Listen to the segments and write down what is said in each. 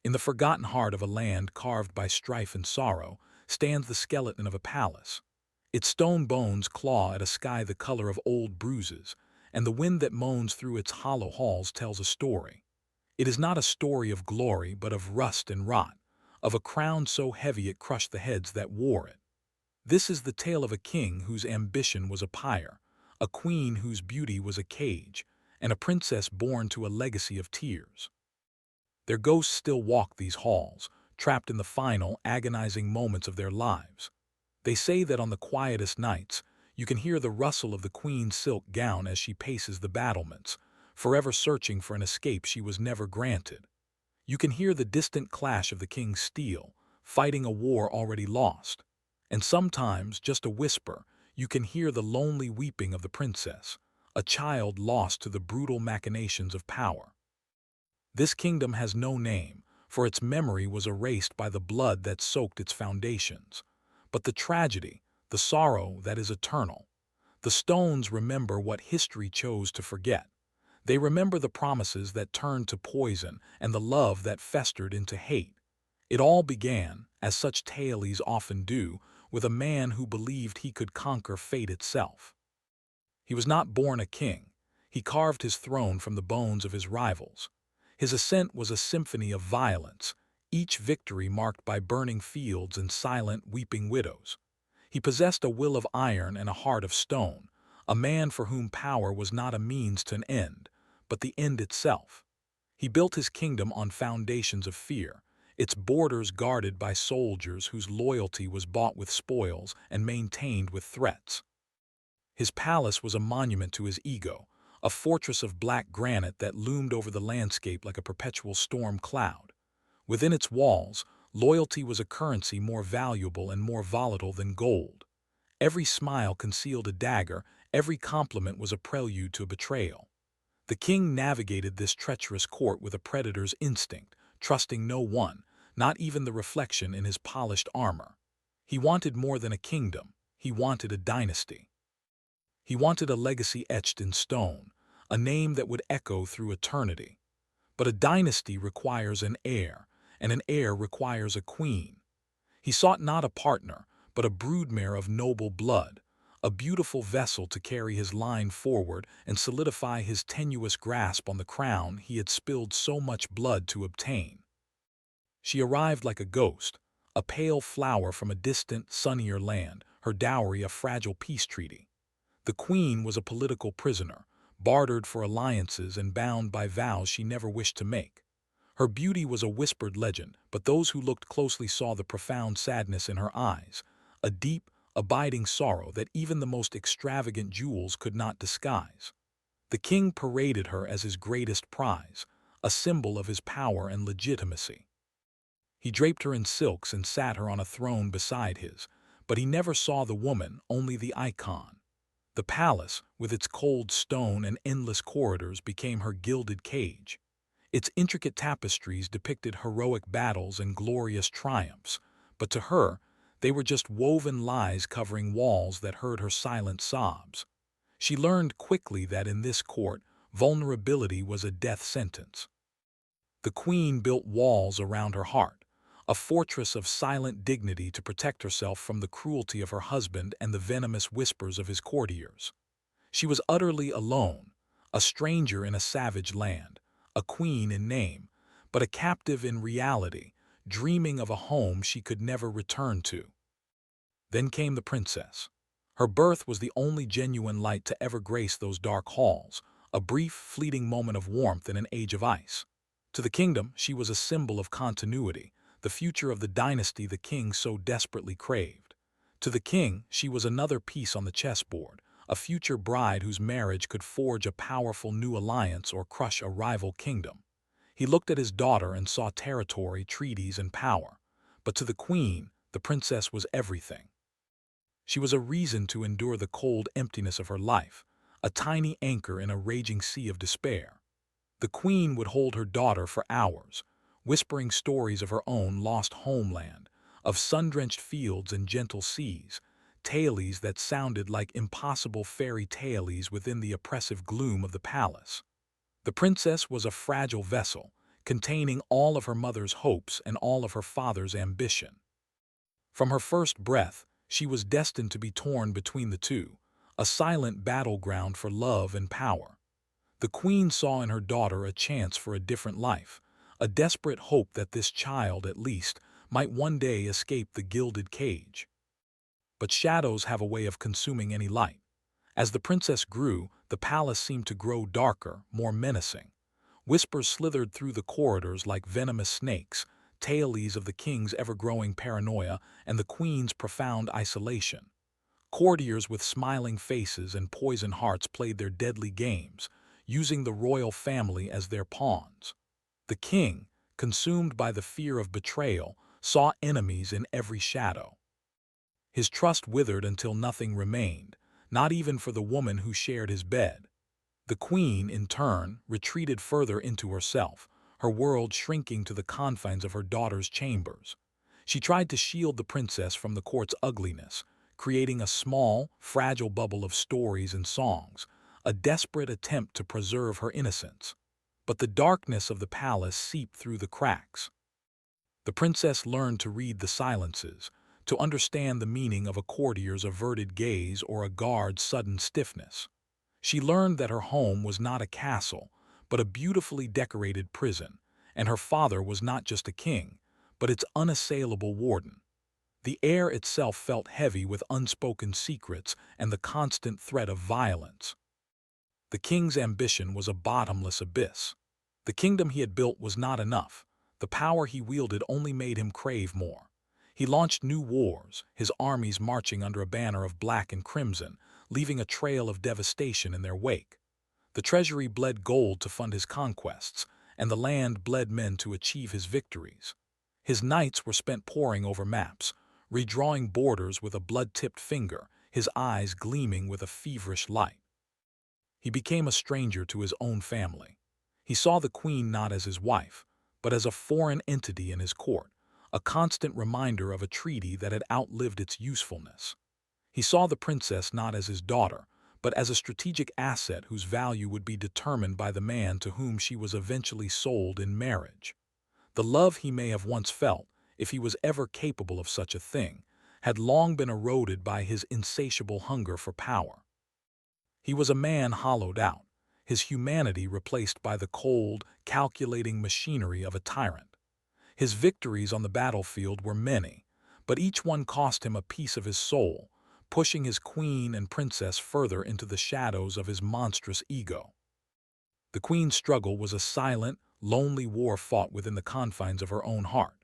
In the forgotten heart of a land carved by strife and sorrow stands the skeleton of a palace. Its stone bones claw at a sky the color of old bruises, and the wind that moans through its hollow halls tells a story. It is not a story of glory, but of rust and rot, of a crown so heavy it crushed the heads that wore it. This is the tale of a king whose ambition was a pyre, a queen whose beauty was a cage, and a princess born to a legacy of tears. Their ghosts still walk these halls, trapped in the final, agonizing moments of their lives. They say that on the quietest nights, you can hear the rustle of the queen's silk gown as she paces the battlements, forever searching for an escape she was never granted. You can hear the distant clash of the king's steel, fighting a war already lost. And sometimes, just a whisper, you can hear the lonely weeping of the princess, a child lost to the brutal machinations of power. This kingdom has no name, for its memory was erased by the blood that soaked its foundations. But the tragedy, the sorrow that is eternal. The stones remember what history chose to forget. They remember the promises that turned to poison and the love that festered into hate. It all began, as such tales often do, with a man who believed he could conquer fate itself. He was not born a king. He carved his throne from the bones of his rivals. His ascent was a symphony of violence, each victory marked by burning fields and silent, weeping widows. He possessed a will of iron and a heart of stone, a man for whom power was not a means to an end, but the end itself. He built his kingdom on foundations of fear, its borders guarded by soldiers whose loyalty was bought with spoils and maintained with threats. His palace was a monument to his ego, a fortress of black granite that loomed over the landscape like a perpetual storm cloud. Within its walls, loyalty was a currency more valuable and more volatile than gold. Every smile concealed a dagger, every compliment was a prelude to a betrayal. The king navigated this treacherous court with a predator's instinct, trusting no one, not even the reflection in his polished armor. He wanted more than a kingdom, he wanted a dynasty. He wanted a legacy etched in stone, a name that would echo through eternity. But a dynasty requires an heir, and an heir requires a queen. He sought not a partner, but a broodmare of noble blood, a beautiful vessel to carry his line forward and solidify his tenuous grasp on the crown he had spilled so much blood to obtain. She arrived like a ghost, a pale flower from a distant, sunnier land, her dowry a fragile peace treaty. The queen was a political prisoner, bartered for alliances and bound by vows she never wished to make. Her beauty was a whispered legend, but those who looked closely saw the profound sadness in her eyes, a deep, abiding sorrow that even the most extravagant jewels could not disguise. The king paraded her as his greatest prize, a symbol of his power and legitimacy. He draped her in silks and sat her on a throne beside his, but he never saw the woman, only the icon. The palace, with its cold stone and endless corridors, became her gilded cage. Its intricate tapestries depicted heroic battles and glorious triumphs, but to her, they were just woven lies covering walls that heard her silent sobs. She learned quickly that in this court, vulnerability was a death sentence. The queen built walls around her heart, a fortress of silent dignity to protect herself from the cruelty of her husband and the venomous whispers of his courtiers. She was utterly alone, a stranger in a savage land, a queen in name, but a captive in reality, dreaming of a home she could never return to. Then came the princess. Her birth was the only genuine light to ever grace those dark halls, a brief, fleeting moment of warmth in an age of ice. To the kingdom, she was a symbol of continuity, the future of the dynasty the king so desperately craved. To the king, she was another piece on the chessboard, a future bride whose marriage could forge a powerful new alliance or crush a rival kingdom. He looked at his daughter and saw territory, treaties, and power. But to the queen, the princess was everything. She was a reason to endure the cold emptiness of her life, a tiny anchor in a raging sea of despair. The queen would hold her daughter for hours, whispering stories of her own lost homeland, of sun-drenched fields and gentle seas, tales that sounded like impossible fairy tales within the oppressive gloom of the palace. The princess was a fragile vessel, containing all of her mother's hopes and all of her father's ambition. From her first breath, she was destined to be torn between the two, a silent battleground for love and power. The queen saw in her daughter a chance for a different life, a desperate hope that this child, at least, might one day escape the gilded cage. But shadows have a way of consuming any light. As the princess grew, the palace seemed to grow darker, more menacing. Whispers slithered through the corridors like venomous snakes, tales of the king's ever-growing paranoia and the queen's profound isolation. Courtiers with smiling faces and poisoned hearts played their deadly games, using the royal family as their pawns. The king, consumed by the fear of betrayal, saw enemies in every shadow. His trust withered until nothing remained, not even for the woman who shared his bed. The queen, in turn, retreated further into herself, her world shrinking to the confines of her daughter's chambers. She tried to shield the princess from the court's ugliness, creating a small, fragile bubble of stories and songs, a desperate attempt to preserve her innocence. But the darkness of the palace seeped through the cracks. The princess learned to read the silences, to understand the meaning of a courtier's averted gaze or a guard's sudden stiffness. She learned that her home was not a castle, but a beautifully decorated prison, and her father was not just a king, but its unassailable warden. The air itself felt heavy with unspoken secrets and the constant threat of violence. The king's ambition was a bottomless abyss. The kingdom he had built was not enough. The power he wielded only made him crave more. He launched new wars, his armies marching under a banner of black and crimson, leaving a trail of devastation in their wake. The treasury bled gold to fund his conquests, and the land bled men to achieve his victories. His nights were spent poring over maps, redrawing borders with a blood-tipped finger, his eyes gleaming with a feverish light. He became a stranger to his own family. He saw the queen not as his wife, but as a foreign entity in his court, a constant reminder of a treaty that had outlived its usefulness. He saw the princess not as his daughter, but as a strategic asset whose value would be determined by the man to whom she was eventually sold in marriage. The love he may have once felt, if he was ever capable of such a thing, had long been eroded by his insatiable hunger for power. He was a man hollowed out, his humanity replaced by the cold, calculating machinery of a tyrant. His victories on the battlefield were many, but each one cost him a piece of his soul, pushing his queen and princess further into the shadows of his monstrous ego. The queen's struggle was a silent, lonely war fought within the confines of her own heart.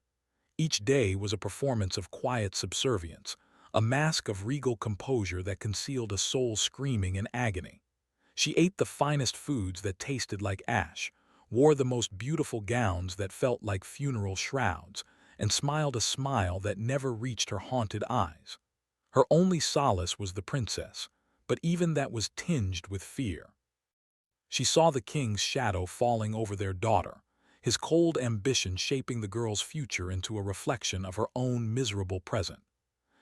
Each day was a performance of quiet subservience, a mask of regal composure that concealed a soul screaming in agony. She ate the finest foods that tasted like ash, wore the most beautiful gowns that felt like funeral shrouds, and smiled a smile that never reached her haunted eyes. Her only solace was the princess, but even that was tinged with fear. She saw the king's shadow falling over their daughter, his cold ambition shaping the girl's future into a reflection of her own miserable present.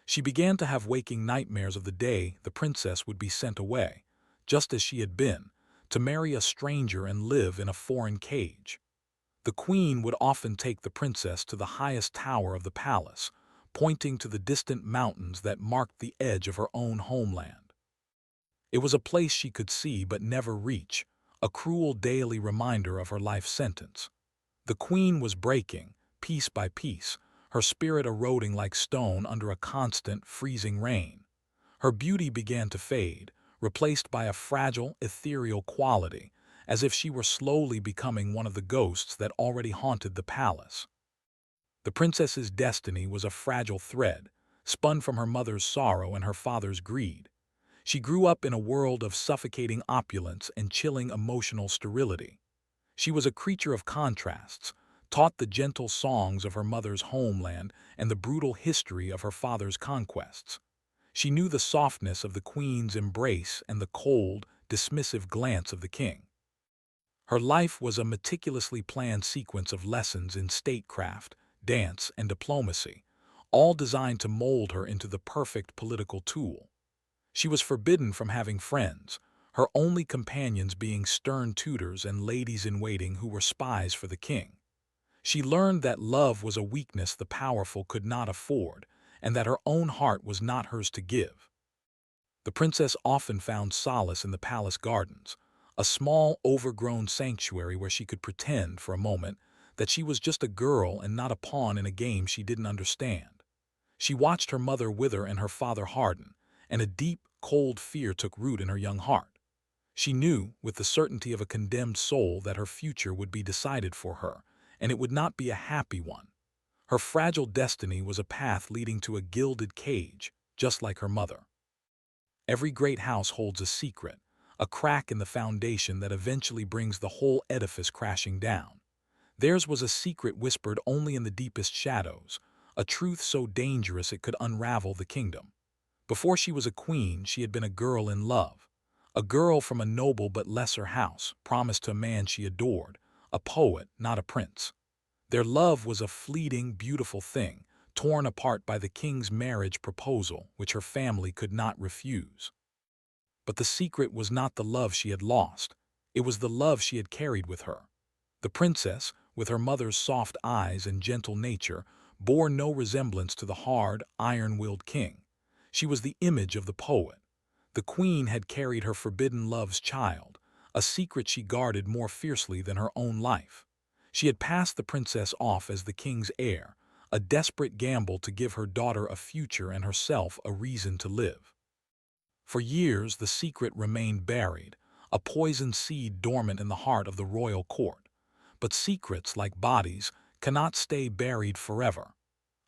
She began to have waking nightmares of the day the princess would be sent away, just as she had been, to marry a stranger and live in a foreign cage. The queen would often take the princess to the highest tower of the palace, pointing to the distant mountains that marked the edge of her own homeland. It was a place she could see but never reach, a cruel daily reminder of her life sentence. The queen was breaking, piece by piece, her spirit eroding like stone under a constant, freezing rain. Her beauty began to fade, replaced by a fragile, ethereal quality, as if she were slowly becoming one of the ghosts that already haunted the palace. The princess's destiny was a fragile thread, spun from her mother's sorrow and her father's greed. She grew up in a world of suffocating opulence and chilling emotional sterility. She was a creature of contrasts, taught the gentle songs of her mother's homeland and the brutal history of her father's conquests. She knew the softness of the queen's embrace and the cold, dismissive glance of the king. Her life was a meticulously planned sequence of lessons in statecraft, dance, and diplomacy, all designed to mold her into the perfect political tool. She was forbidden from having friends, her only companions being stern tutors and ladies-in-waiting who were spies for the king. She learned that love was a weakness the powerful could not afford, and that her own heart was not hers to give. The princess often found solace in the palace gardens, a small, overgrown sanctuary where she could pretend, for a moment, that she was just a girl and not a pawn in a game she didn't understand. She watched her mother wither and her father harden, and a deep, cold fear took root in her young heart. She knew, with the certainty of a condemned soul, that her future would be decided for her, and it would not be a happy one. Her fragile destiny was a path leading to a gilded cage, just like her mother. Every great house holds a secret, a crack in the foundation that eventually brings the whole edifice crashing down. Theirs was a secret whispered only in the deepest shadows, a truth so dangerous it could unravel the kingdom. Before she was a queen, she had been a girl in love. A girl from a noble but lesser house, promised to a man she adored, a poet, not a prince. Their love was a fleeting, beautiful thing, torn apart by the king's marriage proposal, which her family could not refuse. But the secret was not the love she had lost. It was the love she had carried with her. The princess, with her mother's soft eyes and gentle nature, bore no resemblance to the hard, iron-willed king. She was the image of the poet. The queen had carried her forbidden love's child, a secret she guarded more fiercely than her own life. She had passed the princess off as the king's heir, a desperate gamble to give her daughter a future and herself a reason to live. For years the secret remained buried, a poisoned seed dormant in the heart of the royal court. But secrets, like bodies, cannot stay buried forever.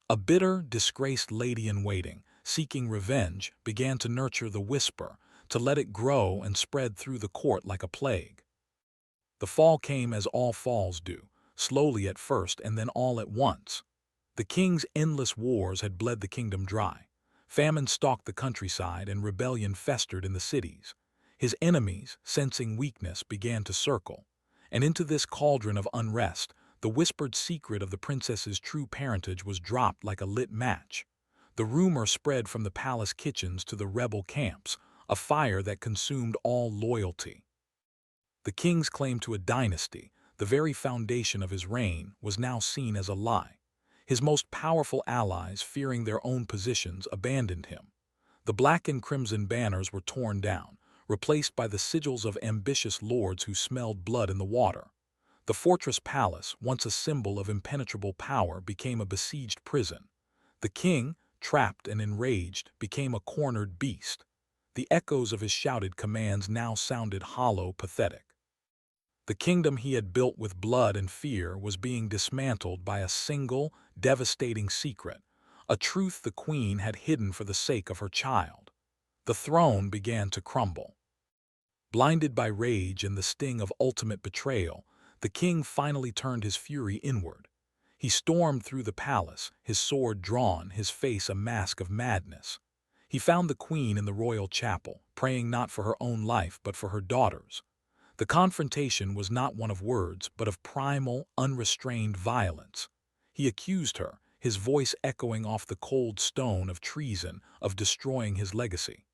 A bitter, disgraced lady-in-waiting, seeking revenge, began to nurture the whisper, to let it grow and spread through the court like a plague. The fall came as all falls do, slowly at first and then all at once. The king's endless wars had bled the kingdom dry. Famine stalked the countryside and rebellion festered in the cities. His enemies, sensing weakness, began to circle. And into this cauldron of unrest, the whispered secret of the princess's true parentage was dropped like a lit match. The rumor spread from the palace kitchens to the rebel camps, a fire that consumed all loyalty. The king's claim to a dynasty, the very foundation of his reign, was now seen as a lie. His most powerful allies, fearing their own positions, abandoned him. The black and crimson banners were torn down, replaced by the sigils of ambitious lords who smelled blood in the water. The fortress palace, once a symbol of impenetrable power, became a besieged prison. The king, trapped and enraged, became a cornered beast. The echoes of his shouted commands now sounded hollow, pathetic. The kingdom he had built with blood and fear was being dismantled by a single, devastating secret, a truth the queen had hidden for the sake of her child. The throne began to crumble. Blinded by rage and the sting of ultimate betrayal, the king finally turned his fury inward. He stormed through the palace, his sword drawn, his face a mask of madness. He found the queen in the royal chapel, praying not for her own life but for her daughter's. The confrontation was not one of words, but of primal, unrestrained violence. He accused her, his voice echoing off the cold stone, of treason, of destroying his legacy.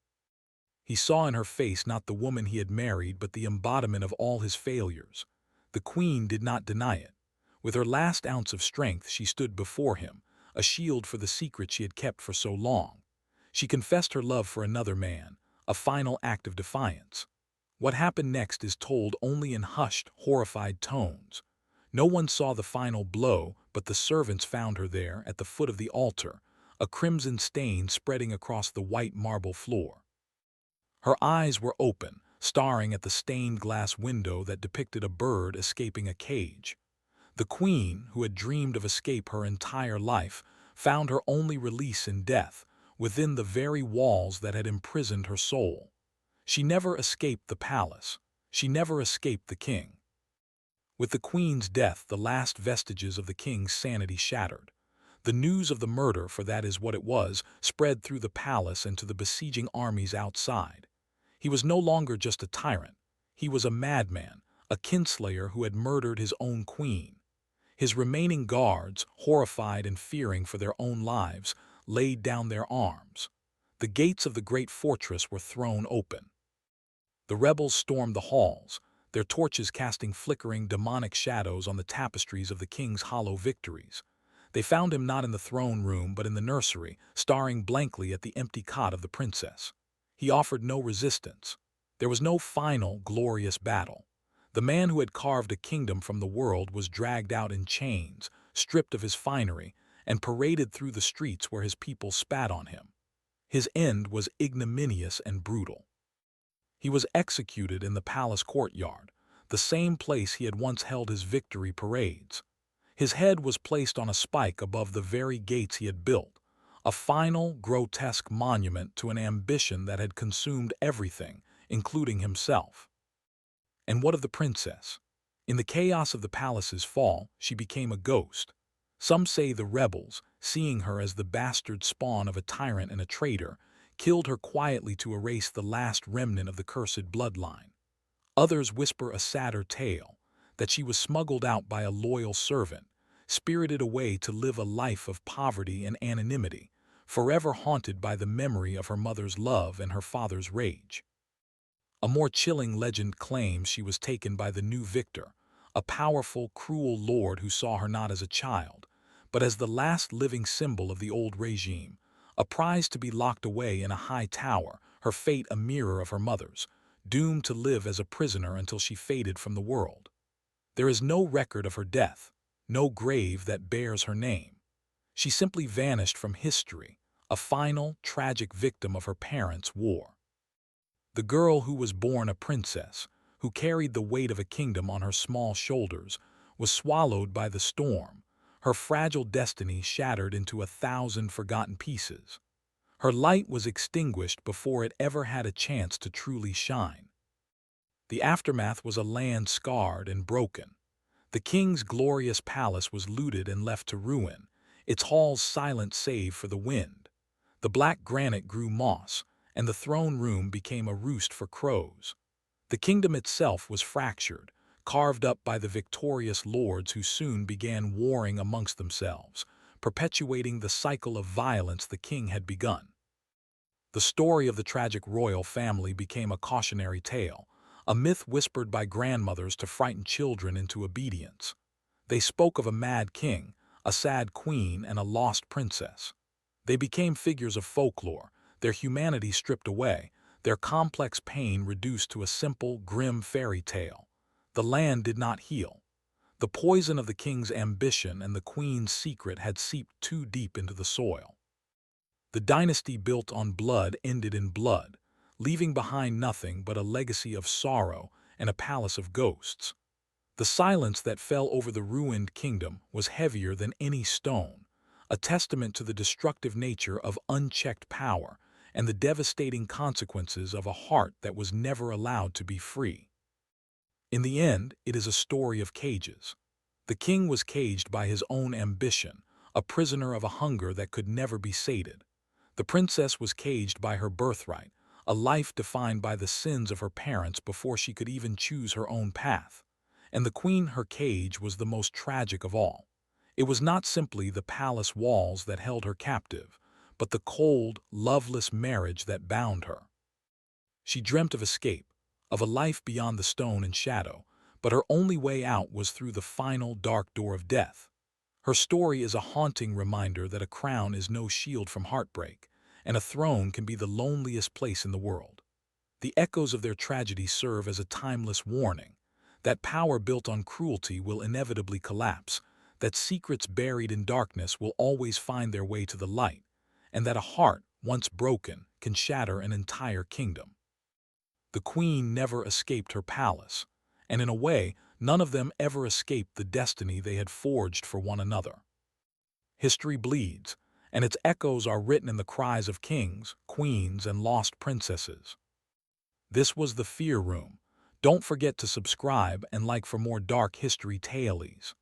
He saw in her face not the woman he had married, but the embodiment of all his failures. The queen did not deny it. With her last ounce of strength, she stood before him, a shield for the secret she had kept for so long. She confessed her love for another man, a final act of defiance. What happened next is told only in hushed, horrified tones. No one saw the final blow, but the servants found her there, at the foot of the altar, a crimson stain spreading across the white marble floor. Her eyes were open, staring at the stained glass window that depicted a bird escaping a cage. The queen, who had dreamed of escape her entire life, found her only release in death, within the very walls that had imprisoned her soul. She never escaped the palace. She never escaped the king. With the queen's death, the last vestiges of the king's sanity shattered. The news of the murder, for that is what it was, spread through the palace and to the besieging armies outside. He was no longer just a tyrant. He was a madman, a kinslayer who had murdered his own queen. His remaining guards, horrified and fearing for their own lives, laid down their arms. The gates of the great fortress were thrown open. The rebels stormed the halls. their torches casting flickering, demonic shadows on the tapestries of the king's hollow victories. They found him not in the throne room but in the nursery, staring blankly at the empty cot of the princess. He offered no resistance. There was no final, glorious battle. The man who had carved a kingdom from the world was dragged out in chains, stripped of his finery, and paraded through the streets where his people spat on him. His end was ignominious and brutal. He was executed in the palace courtyard, the same place he had once held his victory parades. His head was placed on a spike above the very gates he had built, a final, grotesque monument to an ambition that had consumed everything, including himself. And what of the princess? In the chaos of the palace's fall, she became a ghost. Some say the rebels, seeing her as the bastard spawn of a tyrant and a traitor, killed her quietly to erase the last remnant of the cursed bloodline. Others whisper a sadder tale, that she was smuggled out by a loyal servant, spirited away to live a life of poverty and anonymity, forever haunted by the memory of her mother's love and her father's rage. A more chilling legend claims she was taken by the new victor, a powerful, cruel lord who saw her not as a child, but as the last living symbol of the old regime, a prize to be locked away in a high tower, her fate a mirror of her mother's, doomed to live as a prisoner until she faded from the world. There is no record of her death, no grave that bears her name. She simply vanished from history, a final, tragic victim of her parents' war. The girl who was born a princess, who carried the weight of a kingdom on her small shoulders, was swallowed by the storm, her fragile destiny shattered into 1,000 forgotten pieces. Her light was extinguished before it ever had a chance to truly shine. The aftermath was a land scarred and broken. The king's glorious palace was looted and left to ruin, its halls silent save for the wind. The black granite grew moss, and the throne room became a roost for crows. The kingdom itself was fractured, carved up by the victorious lords who soon began warring amongst themselves, perpetuating the cycle of violence the king had begun. The story of the tragic royal family became a cautionary tale, a myth whispered by grandmothers to frighten children into obedience. They spoke of a mad king, a sad queen, and a lost princess. They became figures of folklore, their humanity stripped away, their complex pain reduced to a simple, grim fairy tale. The land did not heal. The poison of the king's ambition and the queen's secret had seeped too deep into the soil. The dynasty built on blood ended in blood, leaving behind nothing but a legacy of sorrow and a palace of ghosts. The silence that fell over the ruined kingdom was heavier than any stone, a testament to the destructive nature of unchecked power and the devastating consequences of a heart that was never allowed to be free. In the end, it is a story of cages. The king was caged by his own ambition, a prisoner of a hunger that could never be sated. The princess was caged by her birthright, a life defined by the sins of her parents before she could even choose her own path. And the queen, her cage, was the most tragic of all. It was not simply the palace walls that held her captive, but the cold, loveless marriage that bound her. She dreamt of escape, of a life beyond the stone and shadow, but her only way out was through the final dark door of death. Her story is a haunting reminder that a crown is no shield from heartbreak, and a throne can be the loneliest place in the world. The echoes of their tragedy serve as a timeless warning that power built on cruelty will inevitably collapse, that secrets buried in darkness will always find their way to the light, and that a heart, once broken, can shatter an entire kingdom. The queen never escaped her palace, and in a way, none of them ever escaped the destiny they had forged for one another. History bleeds, and its echoes are written in the cries of kings, queens, and lost princesses. This was the Fear Room. Don't forget to subscribe and like for more dark history tales.